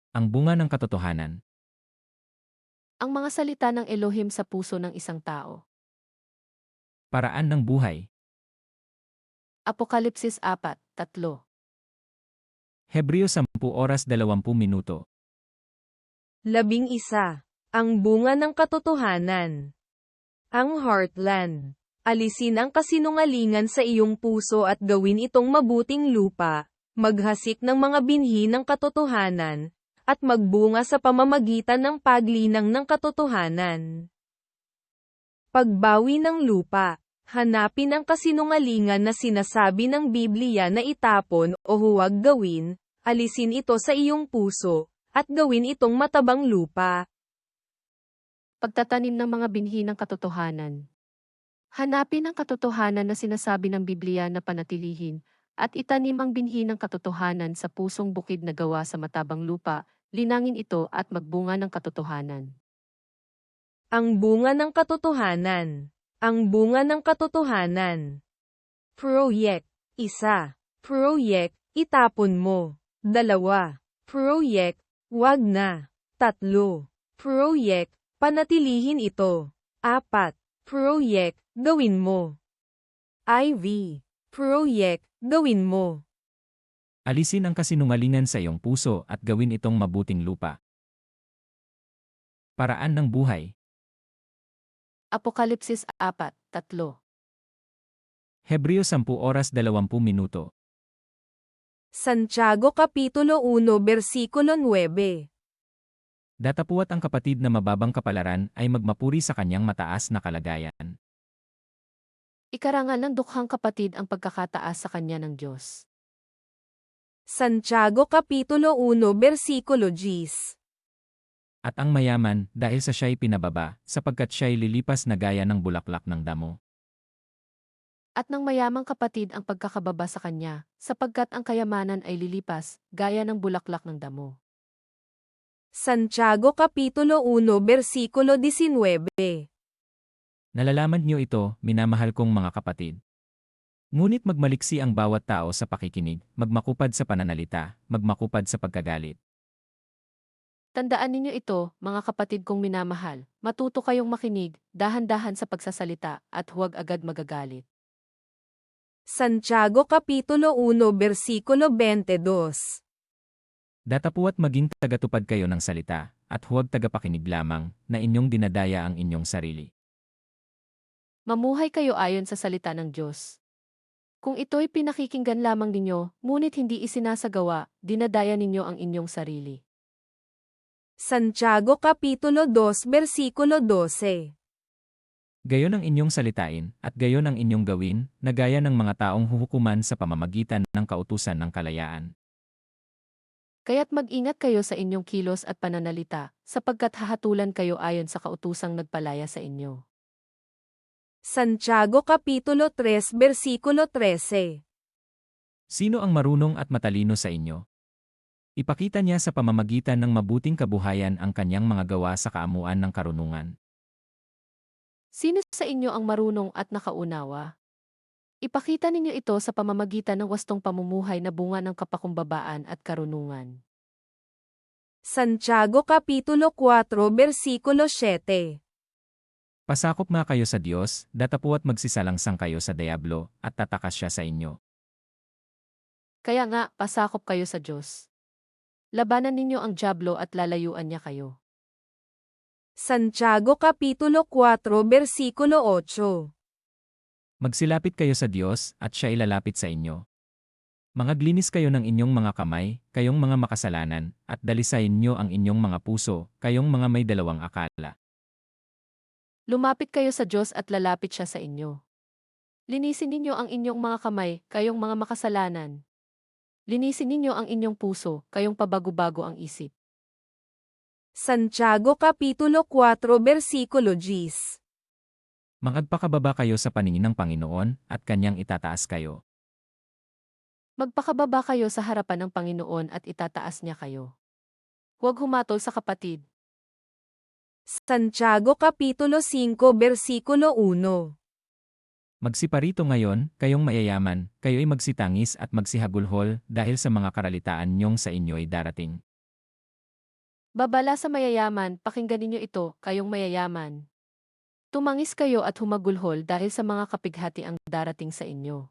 Ang bunga ng katotohanan. Ang mga salita ng Elohim sa puso ng isang tao. Paraan ng buhay. Apokalipsis 4:3. Hebreo 10:20. 11. Ang bunga ng katotohanan. Ang heartland. Alisin ang kasinungalingan sa iyong puso at gawin itong mabuting lupa, maghasik ng mga binhi ng katotohanan, at magbunga sa pamamagitan ng paglinang ng katotohanan. Pagbawi ng lupa. Hanapin ang kasinungalingan na sinasabi ng Biblia na itapon o huwag gawin, alisin ito sa iyong puso, at gawin itong matabang lupa. Pagtatanim ng mga binhi ng katotohanan. Hanapin ang katotohanan na sinasabi ng Biblia na panatilihin, at itanim ang binhi ng katotohanan sa pusong bukid na gawa sa matabang lupa, linangin ito at magbunga ng katotohanan. Ang bunga ng katotohanan. Ang bunga ng katotohanan. Proyek. 1. Proyek, itapon mo. 2. Proyek, wag na. 3. Proyek, panatilihin ito. 4. Proyek, gawin mo. IV. Proyek, gawin mo. Alisin ang kasinungalingan sa iyong puso at gawin itong mabuting lupa. Paraan ng buhay. Apokalipsis 4:3. Hebreo 10:20. Santiago Kapitulo 1 Versikulo 9. Datapuwat ang kapatid na mababang kapalaran ay magmapuri sa kanyang mataas na kalagayan. Ikarangal ng dukhang kapatid ang pagkakataas sa kanya ng Diyos. Santiago Kapitulo 1 Versikulo 10. At ang mayaman, dahil sa siya'y pinababa, sapagkat siya'y lilipas na gaya ng bulaklak ng damo. At ng mayamang kapatid ang pagkakababa sa kanya, sapagkat ang kayamanan ay lilipas, gaya ng bulaklak ng damo. Santiago Kapitulo 1 Versikulo 19. Nalalaman niyo ito, minamahal kong mga kapatid. Ngunit magmaliksi ang bawat tao sa pakikinig, magmakupad sa pananalita, magmakupad sa pagkagalit. Tandaan ninyo ito, mga kapatid kong minamahal, matuto kayong makinig, dahan-dahan sa pagsasalita, at huwag agad magagalit. Santiago Kapitulo 1 Versikulo 22. Datapuwat maging tagatupad kayo ng salita, at huwag tagapakinig lamang, na inyong dinadaya ang inyong sarili. Mamuhay kayo ayon sa salita ng Diyos. Kung ito'y pinakikinggan lamang ninyo, ngunit hindi isinasagawa, dinadaya ninyo ang inyong sarili. Santiago Kapitulo 2 Versikulo 12. Gayon ang inyong salitain, at gayon ang inyong gawin, na gaya ng mga taong huhukuman sa pamamagitan ng kautusan ng kalayaan. Kaya't mag-ingat kayo sa inyong kilos at pananalita, sapagkat hahatulan kayo ayon sa kautusang nagpalaya sa inyo. Santiago Kapitulo 3 Versikulo 13. Sino ang marunong at matalino sa inyo? Ipakita niya sa pamamagitan ng mabuting kabuhayan ang kanyang mga gawa sa kaamuan ng karunungan. Sino sa inyo ang marunong at nakaunawa? Ipakita ninyo ito sa pamamagitan ng wastong pamumuhay na bunga ng kapakumbabaan at karunungan. Santiago Kapitulo 4 Versikulo 7. Pasakop nga kayo sa Diyos, datapuwat magsisalangsang kayo sa Diablo, at tatakas siya sa inyo. Kaya nga, pasakop kayo sa Diyos. Labanan ninyo ang dyablo at lalayuan niya kayo. Santiago Kapitulo 4 Versikulo 8. Magsilapit kayo sa Diyos, at siya ilalapit sa inyo. Mangaglinis kayo ng inyong mga kamay, kayong mga makasalanan, at dalisayin niyo ang inyong mga puso, kayong mga may dalawang akala. Lumapit kayo sa Diyos at lalapit siya sa inyo. Linisin ninyo ang inyong mga kamay, kayong mga makasalanan. Linisin ninyo ang inyong puso, kayong pabago-bago ang isip. Santiago Kapitulo 4 Versikulo 10. Magpakababa kayo sa paningin ng Panginoon, at kanyang itataas kayo. Magpakababa kayo sa harapan ng Panginoon at itataas niya kayo. Huwag humatol sa kapatid. Santiago Kapitulo 5 Versikulo 1. Magsiparito ngayon, kayong mayayaman, kayo'y magsitangis at magsihagulhol dahil sa mga karalitaan niyong sa inyo'y darating. Babala sa mayayaman, pakinggan ninyo ito, kayong mayayaman. Tumangis kayo at humagulhol dahil sa mga kapighati ang darating sa inyo.